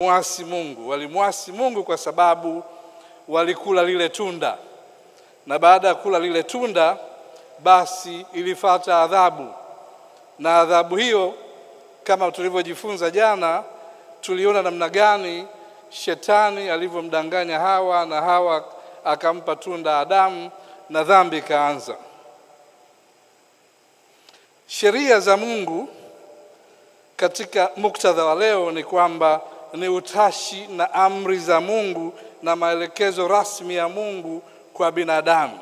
muasi Mungu. Walimuasi Mungu kwa sababu walikula lile tunda. Na baada ya kula lile tunda basi ilifuata adhabu. Na adhabu hiyo kama tulivyojifunza jana, tuliona namna gani shetani alivyomdanganya Hawa na Hawa akampa tunda Adamu na dhambi ikaanza. Sheria za Mungu katika muktadha wa leo ni kwamba ni utashi na amri za Mungu na maelekezo rasmi ya Mungu kwa binadamu.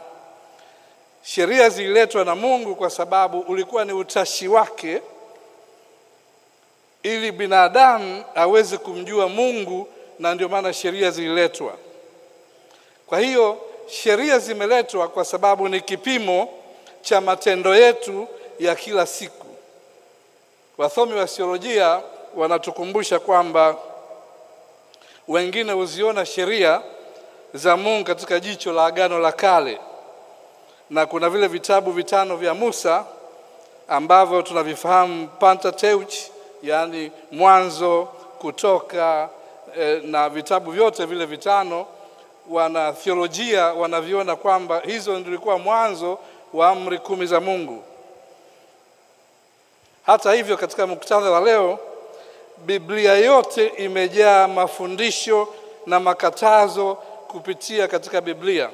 Sheria zililetwa na Mungu kwa sababu ulikuwa ni utashi wake ili binadamu aweze kumjua Mungu, na ndio maana sheria zililetwa. Kwa hiyo sheria zimeletwa kwa sababu ni kipimo cha matendo yetu ya kila siku. Wasomi wa theolojia wanatukumbusha kwamba wengine huziona sheria za Mungu katika jicho la Agano la Kale, na kuna vile vitabu 5 vya Musa ambavyo tunavifahamu Pentateuch, yani Mwanzo, Kutoka, na vitabu vyote vile 5 wana theolojia wanaviona kwamba hizo ndilikuwa mwanzo wa amri 10 za Mungu. Hata hivyo katika muktadha wa leo Biblia yote imejaa mafundisho na makatazo kupitia katika Biblia.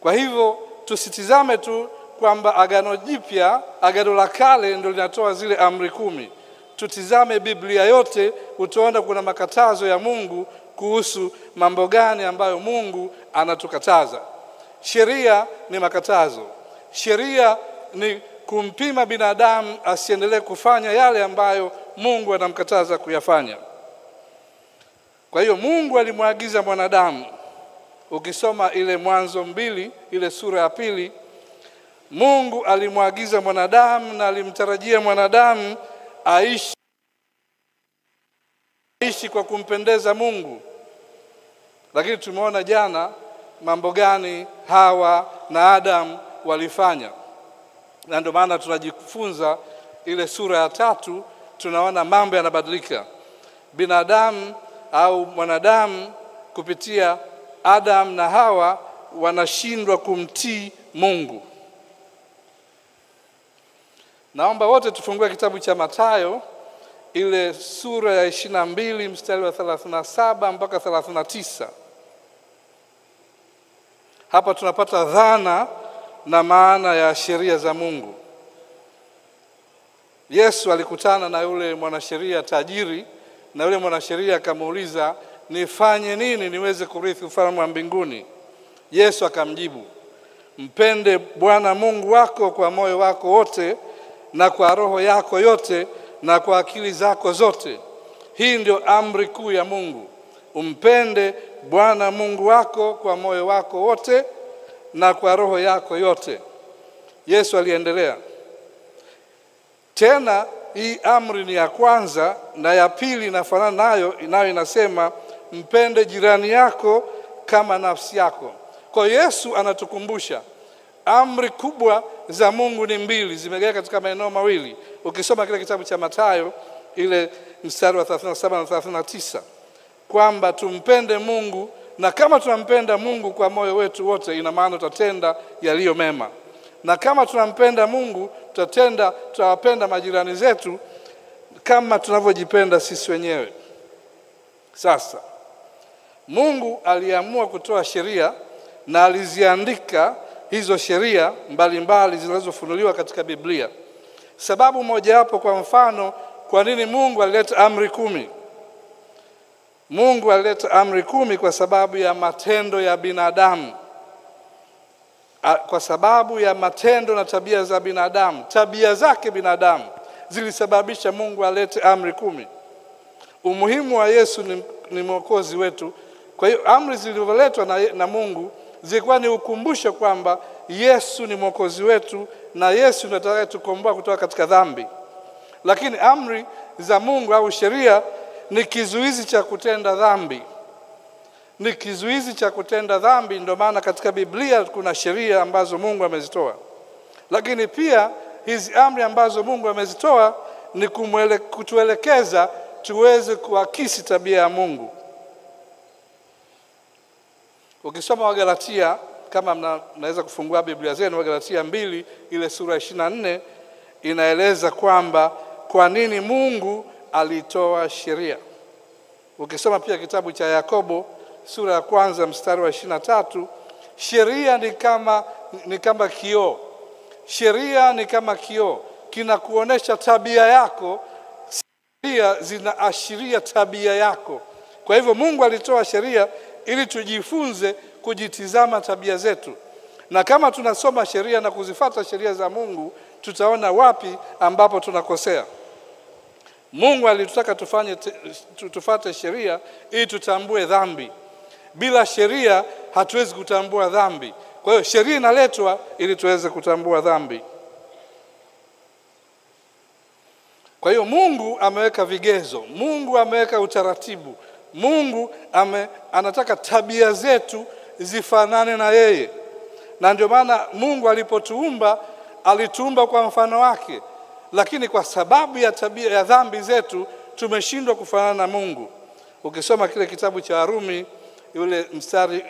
Kwa hivyo tusitizame tu kwamba Agano Jipya, Agano la Kale ndio linatoa zile amri 10. Tutizame Biblia yote, utaona kuna makatazo ya Mungu kuhusu mambo gani ambayo Mungu anatukataza. Sheria ni makatazo. Sheria ni kumpima binadamu asiendelee kufanya yale ambayo Mungu anamkataza kuyafanya. Kwa hiyo Mungu alimwagiza mwanadamu. Ukisoma ile Mwanzo 2, ile sura ya 2, Mungu alimwagiza mwanadamu na alimtarajia mwanadamu aishi kwa kumpendeza Mungu. Lakini tumeona jana mambo gani Hawa na Adam walifanya. Na ndio maana tunajifunza ile sura ya 3, tunaona mambo yanabadilika. Binadamu au mwanadamu kupitia Adam na Hawa wanashindwa kumtii Mungu. Naomba wote tufungue kitabu cha Mathayo ile sura ya 22 mstari wa 37 mpaka 39. Hapa tunapata dhana na maana ya sheria za Mungu. Yesu alikutana na yule mwanasheria tajiri, na yule mwanasheria akamuuliza, nifanye nini niweze kurithi ufalme wa mbinguni? Yesu akamjibu, mpende Bwana Mungu wako kwa moyo wako wote na kwa roho yako yote na kwa akili zako zote. Hii ndio amri kuu ya Mungu. Umpende Bwana Mungu wako kwa moyo wako wote na kwa roho yako yote. Yesu aliendelea, tena hii amri ni ya kwanza, na ya pili inafanana nayo inasema mpende jirani yako kama nafsi yako. Kwa Yesu anatukumbusha amri kubwa za Mungu ni 2, zimegawa katika maeneo mawili. Ukisoma kile kitabu cha Mathayo ile mstari wa 37 na 39, kwamba tumpende Mungu, na kama tunampenda Mungu kwa moyo wetu wote, ina maana tutatenda yaliyo mema. Na kama tunampenda Mungu, tutawapenda majirani zetu kama tunavyojipenda sisi wenyewe. Sasa Mungu aliamua kutoa sheria na aliziandika hizo sheria mbalimbali zinazofunuliwa katika Biblia. Sababu moja hapo, kwa mfano, kwa nini Mungu alileta amri 10? Mungu alileta amri 10 kwa sababu ya matendo ya binadamu. Kwa sababu ya matendo na tabia za binadamu. Tabia zake binadamu zilisababisha Mungu alete amri 10. Umuhimu wa Yesu ni mwokozi wetu. Kwa hiyo amri zilizoletwa na Mungu zilikuwa ni ukumbusho kwamba Yesu ni mwokozi wetu, na Yesu ndiye atakayetukomboa kutoka katika dhambi. Lakini amri za Mungu au sheria ni kizuizi cha kutenda dhambi. Ni kizuizi cha kutenda dhambi. Ndio maana katika Biblia kuna sheria ambazo Mungu amezitoa. Lakini pia hizi amri ambazo Mungu amezitoa ni kutuelekeza tuweze kuakisi tabia ya Mungu. Ukisoma Wagalatia, kama mnaweza kufungua Biblia zenu, Wagalatia 2 ile sura 24 inaeleza kwamba kwa nini Mungu alitoa sheria. Ukisoma pia kitabu cha Yakobo sura ya 1 mstari wa 23, sheria ni kama kioo. Sheria ni kama kioo, kinakuonesha tabia yako. Sheria zinaashiria tabia yako. Kwa hivyo Mungu alitoa sheria ili tujifunze kujitizama tabia zetu. Na kama tunasoma sheria na kuzifuata sheria za Mungu, tutaona wapi ambapo tunakosea. Mungu alitutaka tufuate sheria ili tutambue dhambi. Bila sheria hatuwezi kutambua dhambi. Kwa hiyo sheria inaletwa ili tuweze kutambua dhambi. Kwa hiyo Mungu ameweka vigezo, Mungu ameweka utaratibu. Mungu anataka tabia zetu zifanane na yeye. Na ndio maana Mungu alipotuumba, alituumba kwa mfano wake. Lakini kwa sababu ya tabia ya dhambi zetu tumeshindwa kufanana na Mungu. Ukisoma kile kitabu cha Warumi yule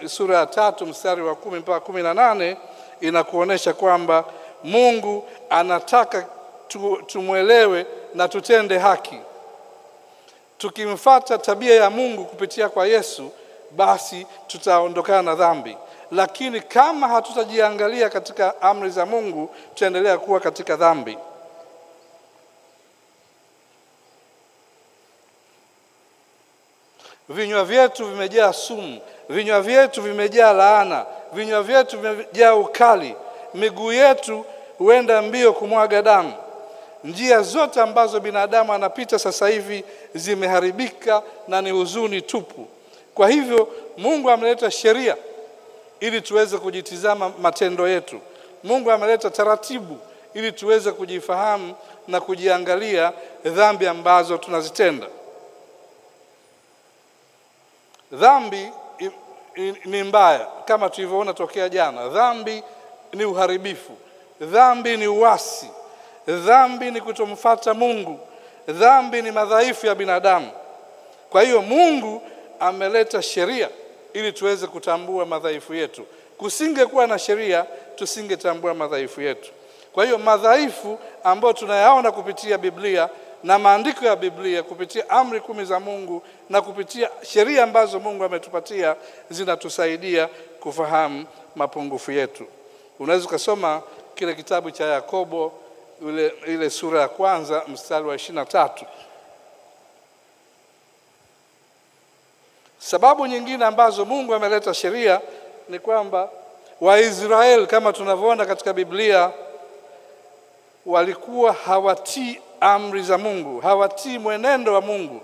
sura ya 3 mstari wa 10 mpaka 18 inakuonesha kwamba Mungu anataka tumuelewe na tutende haki. Tukimfuata tabia ya Mungu kupitia kwa Yesu, basi tutaondokana na dhambi. Lakini kama hatutajiangalia katika amri za Mungu, tutaendelea kuwa katika dhambi. Vinywa vyetu vimejaa sumu, vinywa vyetu vimejaa laana, vinywa vyetu vimejaa ukali, miguu yetu huenda mbio kumwaga damu. Njia zote ambazo binadamu anapita sasa hivi zimeharibika na ni huzuni tupu. Kwa hivyo Mungu ameleta sheria ili tuweze kujitizama matendo yetu. Mungu ameleta taratibu ili tuweze kujifahamu na kujiangalia dhambi ambazo tunazitenda. Dhambi ni mbaya kama tulivyoona tokea jana. Dhambi ni uharibifu. Dhambi ni uasi. Dhambi ni kutomfuata Mungu. Dhambi ni madhaifu ya binadamu. Kwa hiyo Mungu ameleta sheria ili tuweze kutambua madhaifu yetu. Kusingekuwa na sheria, tusingetambua madhaifu yetu. Kwa hiyo madhaifu ambayo tunayaona kupitia Biblia na maandiko ya Biblia, kupitia amri 10 za Mungu na kupitia sheria ambazo Mungu ametupatia, zinatusaidia kufahamu mapungufu yetu. Unaweza kusoma kile kitabu cha Yakobo ile sura ya 1 mstari wa 23. Sababu nyingine ambazo Mungu ameleta sheria ni kwamba Waisraeli, kama tunavyoona katika Biblia, walikuwa hawatii amri za Mungu, hawatii mwenendo wa Mungu.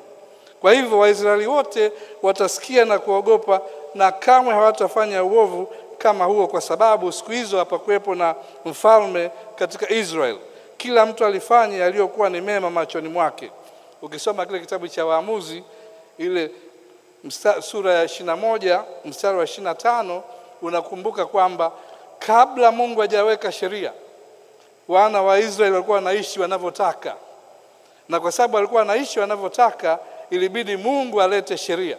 Kwa hivyo Waisraeli wote watasikia na kuogopa na kamwe hawatafanya uovu kama huo, kwa sababu siku hizo hapakuwepo na mfalme katika Israeli. Kila mtu alifanya yaliyokuwa ni mema machoni mwake. Ukisoma kile kitabu cha Waamuzi ile sura ya 21 mstari wa 25, unakumbuka kwamba kabla Mungu hajaweka sheria, wana wa Israeli walikuwa wanaishi wanavyotaka. Na kwa sababu walikuwa wanaishi wanavyotaka, ilibidi Mungu alete sheria.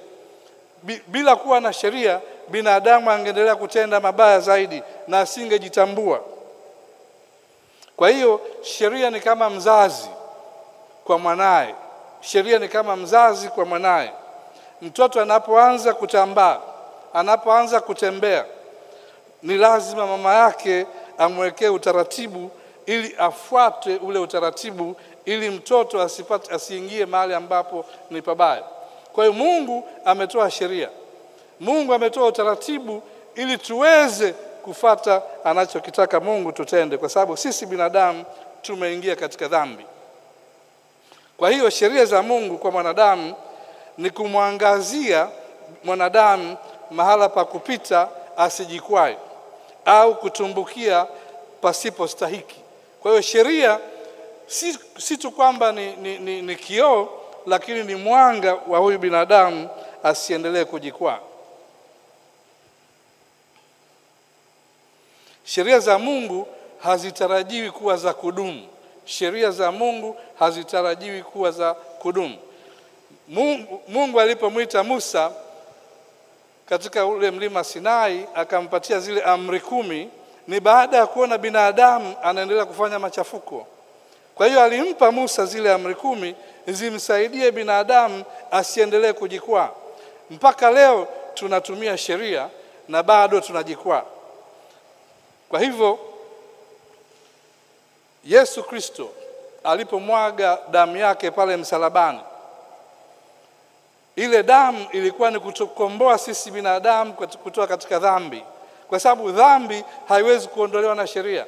Bila kuwa na sheria, binadamu angeendelea kutenda mabaya zaidi na asingejitambua. Kwa hiyo sheria ni kama mzazi kwa mwanae. Sheria ni kama mzazi kwa mwanae. Mtoto anapoanza kutambaa, anapoanza kutembea, ni lazima mama yake amwekee utaratibu ili afuate ule utaratibu, ili mtoto asiingie mahali ambapo ni pabaya. Kwa hiyo Mungu ametoa sheria. Mungu ametoa utaratibu ili tuweze kufuata anachokitaka Mungu tutende, kwa sababu sisi binadamu tumeingia katika dhambi. Kwa hiyo sheria za Mungu kwa mwanadamu ni kumwangazia mwanadamu mahala pa kupita asijikwae au kutumbukia pasipo stahiki. Kwa hiyo sheria si tu kwamba ni kioo, lakini ni mwanga wa huyu binadamu asiendelee kujikwaa. Sheria za Mungu hazitarajiwi kuwa za kudumu. Sheria za Mungu hazitarajiwi kuwa za kudumu. Mungu alipomwita Musa katika ule mlima Sinai akampatia zile amri 10, ni baada ya kuona binadamu anaendelea kufanya machafuko. Kwa hiyo alimpa Musa zile amri 10 zimsaidie binadamu asiendelee kujikwaa. Mpaka leo tunatumia sheria na bado tunajikwaa. Kwa hivyo Yesu Kristo alipomwaga damu yake pale msalabani, ile damu ilikuwa ni kutukomboa sisi binadamu kutoka katika dhambi, kwa sababu dhambi haiwezi kuondolewa na sheria.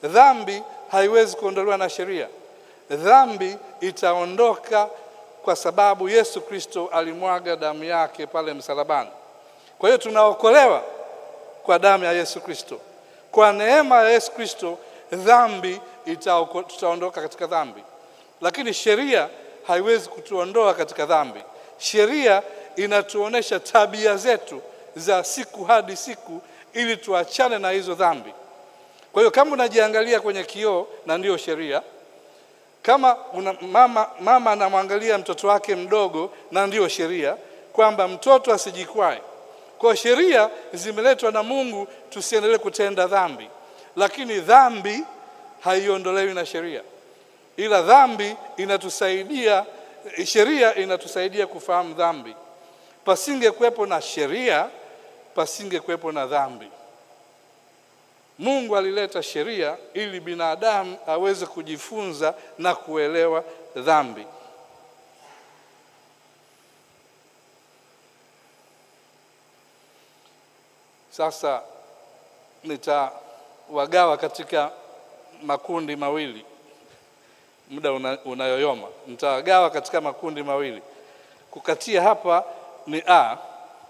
Dhambi haiwezi kuondolewa na sheria. Dhambi itaondoka kwa sababu Yesu Kristo alimwaga damu yake pale msalabani. Kwa hiyo tunaokolewa kwa damu ya Yesu Kristo. Kwa neema ya Yesu Kristo dhambi tutaondoka katika dhambi. Lakini sheria haiwezi kutuondoa katika dhambi. Sheria inatuonesha tabia zetu za siku hadi siku ili tuachane na hizo dhambi. Kwa hiyo kama unajiangalia kwenye kioo, na ndio sheria. Kama mama anamwangalia mtoto wake mdogo, na ndio sheria kwamba mtoto asijikwae. Kwa sheria zimeletwa na Mungu tusiendelee kutenda dhambi. Lakini dhambi haiondolewi na sheria. Ila dhambi inatusaidia, sheria inatusaidia kufahamu dhambi. Pasinge kuwepo na sheria, pasinge kuwepo na dhambi. Mungu alileta sheria ili binadamu aweze kujifunza na kuelewa dhambi. Sasa nitawagawa katika makundi mawili. Muda unayoyoma. Nitawagawa katika makundi mawili. Kukatia hapa ni A,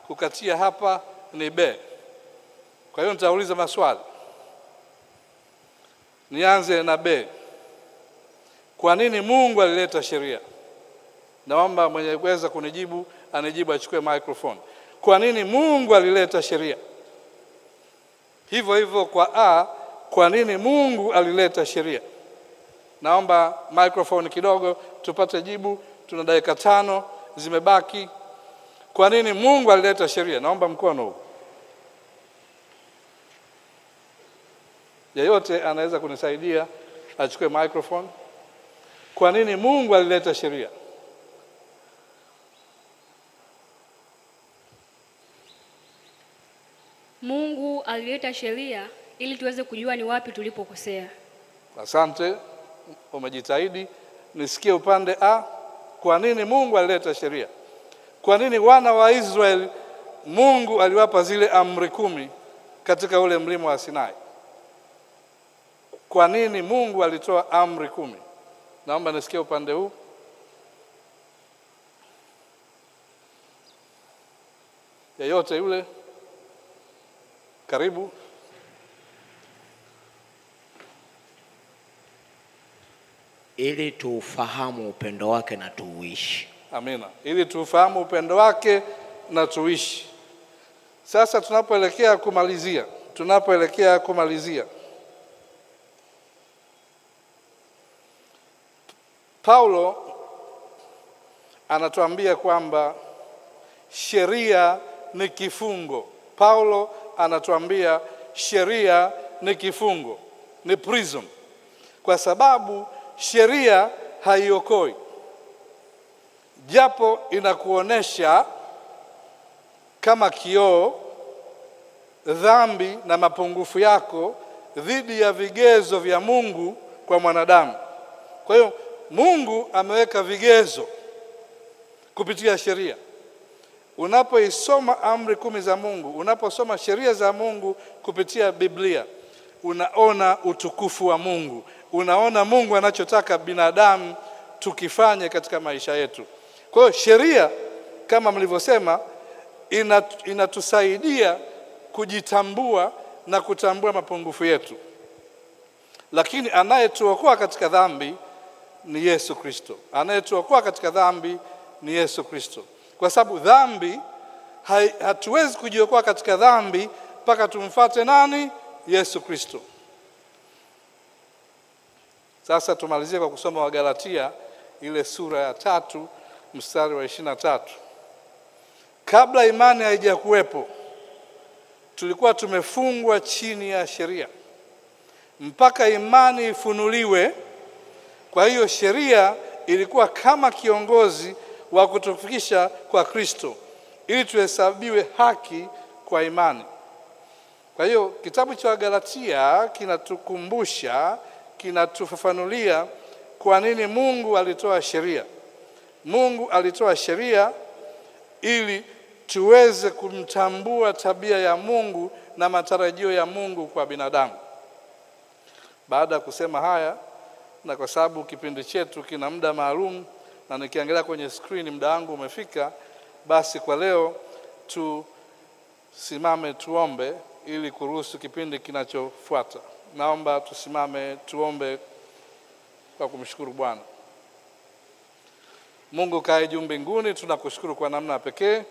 kukatia hapa ni B. Kwa hiyo nitauliza maswali. Nianze na B. Kwa nini Mungu alileta sheria? Naomba mwenye kuweza kunijibu anijibu, achukue microphone. Kwa nini Mungu alileta sheria? Hivyo hivyo kwa A, kwa nini Mungu alileta sheria? Naomba microphone kidogo tupate jibu. Tuna dakika 5 zimebaki. Kwa nini Mungu alileta sheria? Naomba mkono huu. Yeyote anaweza kunisaidia achukue microphone. Kwa nini Mungu alileta sheria? Mungu alileta sheria ili tuweze kujua ni wapi tulipokosea. Asante, umejitahidi. Nisikie upande A. Kwa nini Mungu alileta sheria? Kwa nini wana wa Israeli Mungu aliwapa zile amri 10 katika ule mlima wa Sinai? Kwa nini Mungu alitoa amri 10? Naomba nisikie upande huu. Yeyote yule, karibu. Ili tuufahamu upendo wake na tuuishi. Amina. Ili tuufahamu upendo wake na tuishi. Sasa tunapoelekea kumalizia, Paulo anatuambia kwamba sheria ni kifungo. Paulo anatuambia sheria ni kifungo, ni prison. Kwa sababu sheria haiokoi. Japo inakuonesha kama kioo dhambi na mapungufu yako dhidi ya vigezo vya Mungu kwa mwanadamu. Kwa hiyo Mungu ameweka vigezo kupitia sheria. Unapoisoma amri 10 za Mungu, unaposoma sheria za Mungu kupitia Biblia, unaona utukufu wa Mungu. Unaona Mungu anachotaka binadamu tukifanye katika maisha yetu. Kwa hiyo sheria kama mlivyosema inatusaidia kujitambua na kutambua mapungufu yetu. Lakini anayetuokoa katika dhambi ni Yesu Kristo. Anayetuokoa katika dhambi ni Yesu Kristo. Kwa sababu dhambi hatuwezi kujiokoa katika dhambi mpaka tumfuate nani? Yesu Kristo. Sasa tumalizie kwa kusoma Wagalatia ile sura ya 3 mstari wa 23. Kabla imani haijakuwepo, tulikuwa tumefungwa chini ya sheria mpaka imani ifunuliwe. Kwa hiyo sheria ilikuwa kama kiongozi wa kutufikisha kwa Kristo ili tuhesabiwe haki kwa imani. Kwa hiyo kitabu cha Galatia kinatukumbusha, kinatufafanulia kwa nini Mungu alitoa sheria. Mungu alitoa sheria ili tuweze kumtambua tabia ya Mungu na matarajio ya Mungu kwa binadamu. Baada ya kusema haya, na kwa sababu kipindi chetu kina muda maalum na nikiangalia kwenye screen muda wangu umefika, basi kwa leo tusimame tuombe ili kuruhusu kipindi kinachofuata. Naomba tusimame tuombe kwa kumshukuru Bwana. Mungu kae juu mbinguni, tunakushukuru kwa namna pekee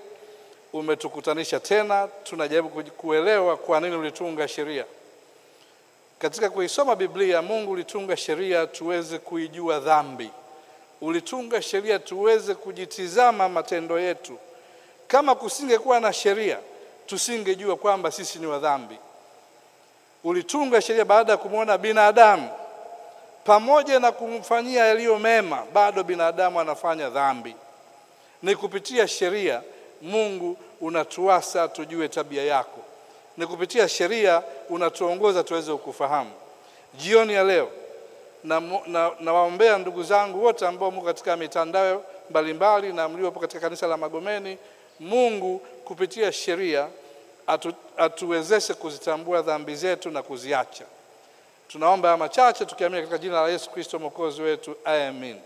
umetukutanisha tena. Tunajaribu kuelewa kwa nini ulitunga sheria. Katika kuisoma Biblia, Mungu ulitunga sheria tuweze kuijua dhambi. Ulitunga sheria tuweze kujitizama matendo yetu. Kama kusingekuwa na sheria, tusingejua kwamba sisi ni wadhambi. Ulitunga sheria baada ya kumwona binadamu, pamoja na kumfanyia yaliyo mema, bado binadamu anafanya dhambi. Ni kupitia sheria Mungu unatuasa tujue tabia yako. Ni kupitia sheria unatuongoza tuweze kukufahamu. Jioni ya leo na waombea ndugu zangu wote ambao mko katika mitandao mbalimbali na mliopo katika kanisa la Magomeni. Mungu kupitia sheria atuwezeshe kuzitambua dhambi zetu na kuziacha. Tunaomba machache tukiamini katika jina la Yesu Kristo Mwokozi wetu. Amen.